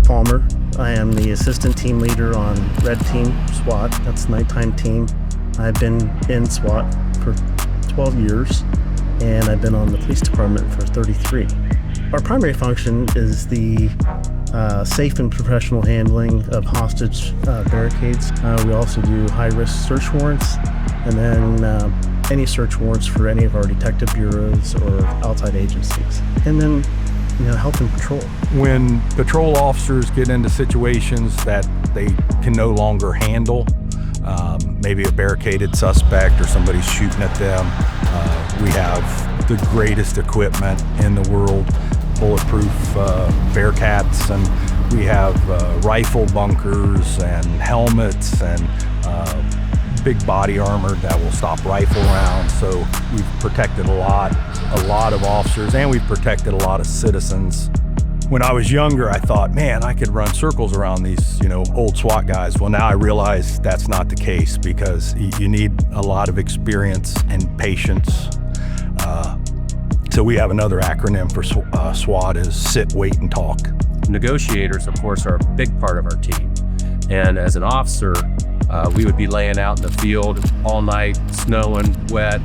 Palmer. I am the assistant team leader on Red Team SWAT. That's the nighttime team. I've been in SWAT for 12 years, and I've been on the police department for 33. Our primary function is the safe and professional handling of hostage barricades. We also do high-risk search warrants, and then any search warrants for any of our detective bureaus or outside agencies. And then, health and patrol. When patrol officers get into situations that they can no longer handle, maybe a barricaded suspect or somebody's shooting at them, we have the greatest equipment in the world, bulletproof Bearcats, and we have rifle bunkers and helmets and big body armor that will stop rifle rounds. So we've protected a lot of officers, and we've protected a lot of citizens. When I was younger, I thought, man, I could run circles around these, old SWAT guys. Well, now I realize that's not the case, because you need a lot of experience and patience. So we have another acronym for SWAT is sit, wait, and talk. Negotiators, of course, are a big part of our team. And as an officer, we would be laying out in the field all night, snowing, wet,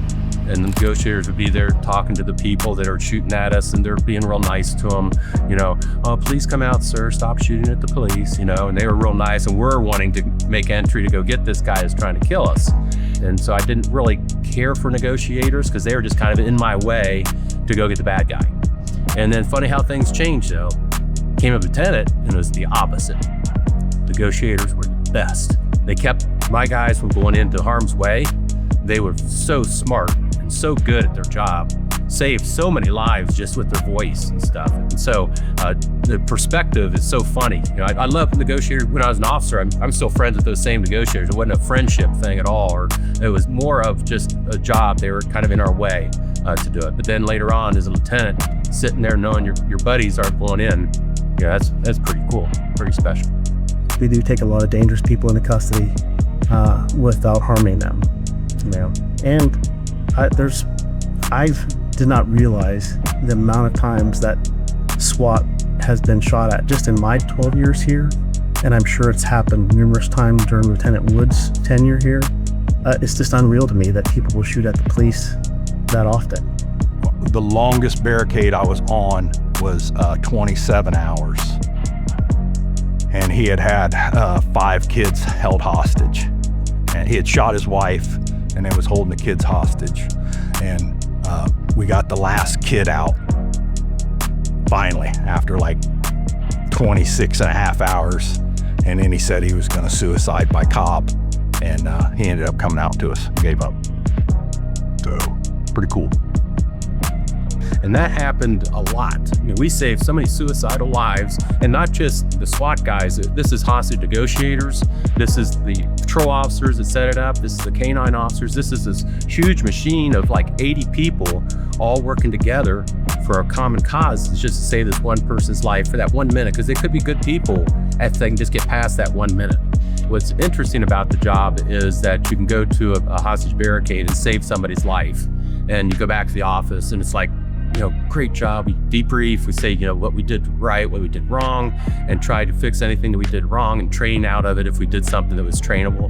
and the negotiators would be there talking to the people that are shooting at us, and they're being real nice to them. Oh, please come out, sir, stop shooting at the police, and they were real nice, and we're wanting to make entry to go get this guy that's trying to kill us. And so I didn't really care for negotiators, because they were just kind of in my way to go get the bad guy. And then funny how things changed, though. Came a lieutenant, and it was the opposite. Negotiators were the best. They kept my guys from going into harm's way. They were so smart and so good at their job, saved so many lives just with their voice and stuff. And so the perspective is so funny. I loved negotiators when I was an officer. I'm still friends with those same negotiators. It wasn't a friendship thing at all, or it was more of just a job. They were kind of in our way to do it. But then later on, as a lieutenant, sitting there knowing your buddies aren't pulling in, that's pretty cool, pretty special. We do take a lot of dangerous people into custody without harming them. And I did not realize the amount of times that SWAT has been shot at just in my 12 years here, and I'm sure it's happened numerous times during Lieutenant Wood's tenure here. It's just unreal to me that people will shoot at the police that often. The longest barricade I was on was 27 hours, and he had 5 kids held hostage, and he had shot his wife and then was holding the kids hostage. And we got the last kid out finally after like 26 and a half hours. And then he said he was gonna suicide by cop, and he ended up coming out to us and gave up. So pretty cool. And that happened a lot. We saved so many suicidal lives, and not just the SWAT guys. This is hostage negotiators. This is the patrol officers that set it up. This is the canine officers. This is this huge machine of like 80 people all working together for a common cause. It's just to save this one person's life for that 1 minute, because they could be good people if they can just get past that 1 minute. What's interesting about the job is that you can go to a hostage barricade and save somebody's life, and you go back to the office and it's like, great job. We debrief, we say, what we did right, what we did wrong, and try to fix anything that we did wrong and train out of it if we did something that was trainable.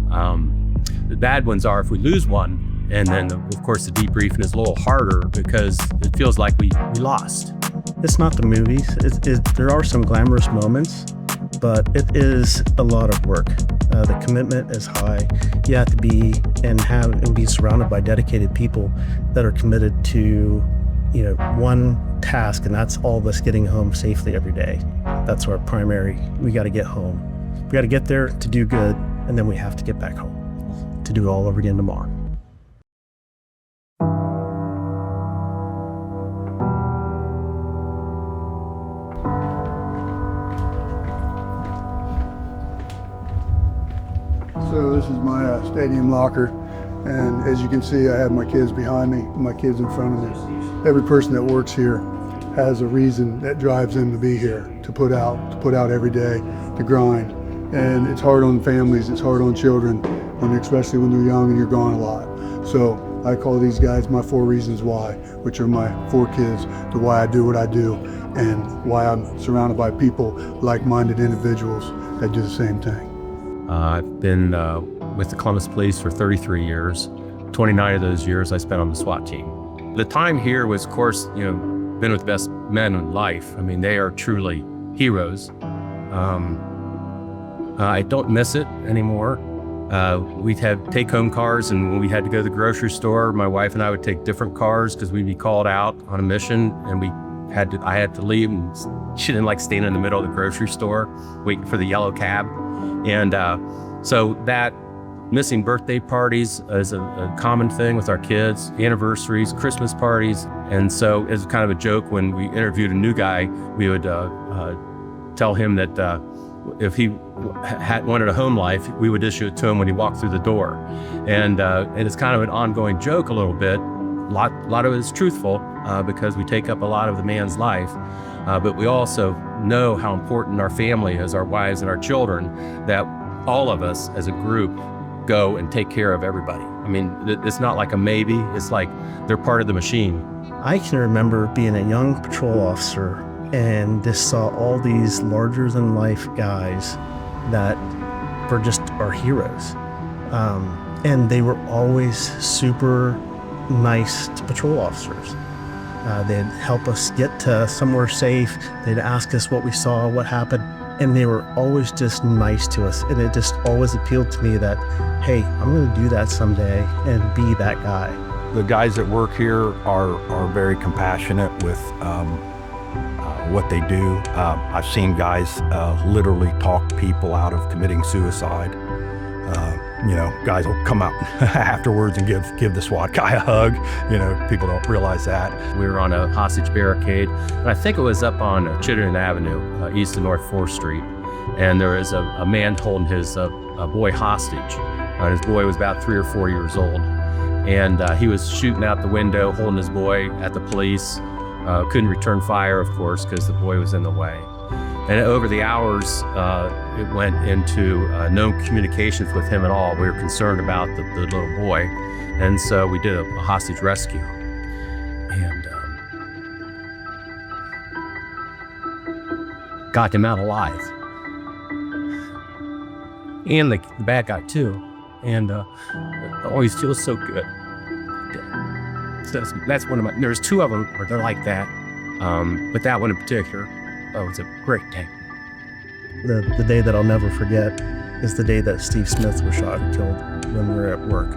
The bad ones are if we lose one, and then of course the debriefing is a little harder because it feels like we lost. It's not the movies. There are some glamorous moments, but it is a lot of work. The commitment is high. You have to be and be surrounded by dedicated people that are committed to one task, and that's all of us getting home safely every day. That's our primary. We got to get home. We got to get there to do good, and then we have to get back home to do it all over again tomorrow. So this is my stadium locker, and as you can see, I have my kids behind me, my kids in front of me. Every person that works here has a reason that drives them to be here, to put out every day, to grind. And it's hard on families, it's hard on children, especially when they're young and you're gone a lot. So I call these guys my 4 reasons why, which are my 4 kids, the why I do what I do, and why I'm surrounded by people, like-minded individuals that do the same thing. I've been with the Columbus Police for 33 years. 29 of those years I spent on the SWAT team. The time here was, of course, been with the best men in life. I mean, they are truly heroes. I don't miss it anymore. We'd have take-home cars, and when we had to go to the grocery store, my wife and I would take different cars because we'd be called out on a mission, and I had to leave, and she didn't like staying in the middle of the grocery store waiting for the yellow cab. And so that missing birthday parties is a common thing with our kids, anniversaries, Christmas parties. And so as kind of a joke, when we interviewed a new guy, we would tell him that if he wanted a home life, we would issue it to him when he walked through the door. And it's kind of an ongoing joke a little bit. A lot of it is truthful because we take up a lot of the man's life. But we also know how important our family is, our wives and our children, that all of us as a group go and take care of everybody. I mean, it's not like a maybe, it's like they're part of the machine. I can remember being a young patrol officer and just saw all these larger than life guys that were just our heroes. And they were always super nice to patrol officers. They'd help us get to somewhere safe. They'd ask us what we saw, what happened. And they were always just nice to us. And it just always appealed to me that, hey, I'm going to do that someday and be that guy. The guys that work here are very compassionate with what they do. I've seen guys literally talk people out of committing suicide. Guys will come out afterwards and give the SWAT guy a hug. People don't realize that. We were on a hostage barricade, and I think it was up on Chittenden Avenue, east of North 4th Street. And there was a man holding his a boy hostage. His boy was about 3 or 4 years old. And he was shooting out the window, holding his boy at the police. Couldn't return fire, of course, because the boy was in the way. And over the hours, it went into no communications with him at all. We were concerned about the little boy. And so we did a hostage rescue. And got him out alive. And the bad guy, too. And it always feels so good. So that's one of my, there's 2 of them where they're like that. But that one in particular, it's a great day. The day that I'll never forget is the day that Steve Smith was shot and killed when we were at work.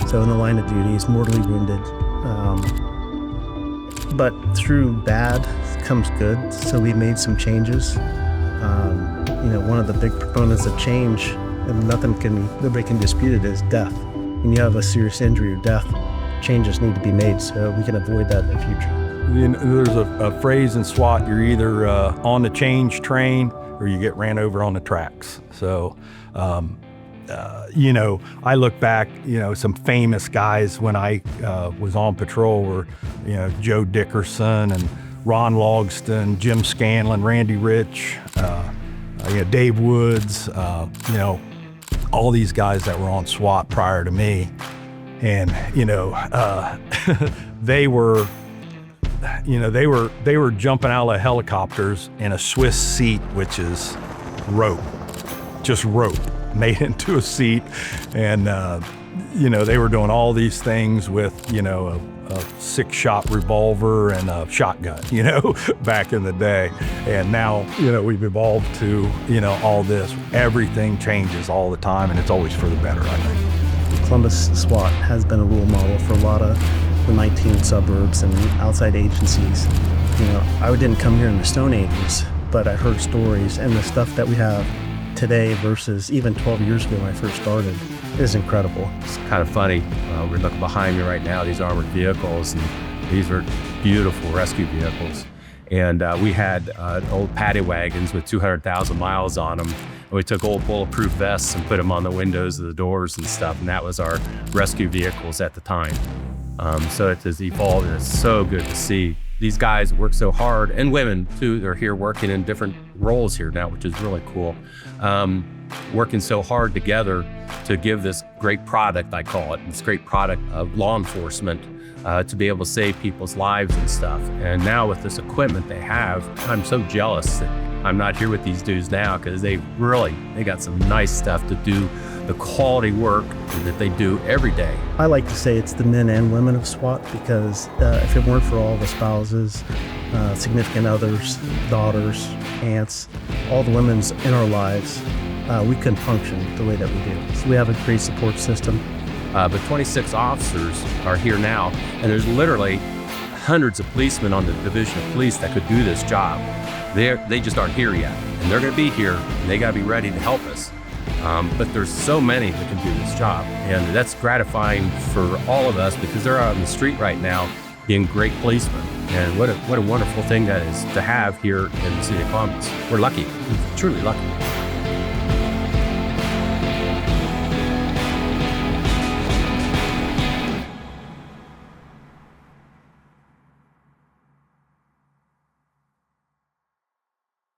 So in the line of duty, he's mortally wounded. But through bad comes good, so we made some changes. One of the big proponents of change, and nobody can dispute it, is death. When you have a serious injury or death, changes need to be made so we can avoid that in the future. There's a phrase in SWAT, you're either on the change train or you get ran over on the tracks. So, I look back, some famous guys when I was on patrol were, Joe Dickerson and Ron Logston, Jim Scanlon, Randy Rich, Dave Woods, all these guys that were on SWAT prior to me. And, they were jumping out of helicopters in a Swiss seat, which is rope, just rope made into a seat. And, they were doing all these things with, a 6-shot revolver and a shotgun, back in the day. And now, we've evolved to, all this. Everything changes all the time, and it's always for the better, I think. Columbus SWAT has been a role model for a lot of the 19 suburbs and outside agencies. I didn't come here in the Stone Ages, but I heard stories, and the stuff that we have today versus even 12 years ago when I first started is incredible. It's kind of funny. We're looking behind me right now, these armored vehicles, and these are beautiful rescue vehicles. And we had old paddy wagons with 200,000 miles on them. And we took old bulletproof vests and put them on the windows of the doors and stuff, and that was our rescue vehicles at the time. So it has evolved, and it's so good to see. These guys work so hard, and women too, they're here working in different roles here now, which is really cool. Working so hard together to give this great product, I call it, this great product of law enforcement to be able to save people's lives and stuff. And now with this equipment they have, I'm so jealous that I'm not here with these dudes now, because they got some nice stuff to do the quality work that they do every day. I like to say it's the men and women of SWAT, because if it weren't for all the spouses, significant others, daughters, aunts, all the women in our lives, we couldn't function the way that we do. So we have a great support system. But 26 officers are here now, and there's literally hundreds of policemen on the Division of Police that could do this job. They just aren't here yet, and they're going to be here, and they got to be ready to help us. But there's so many that can do this job, and that's gratifying for all of us, because they're out on the street right now being great policemen. And what a wonderful thing that is to have here in the city of Columbus. We're lucky, truly lucky.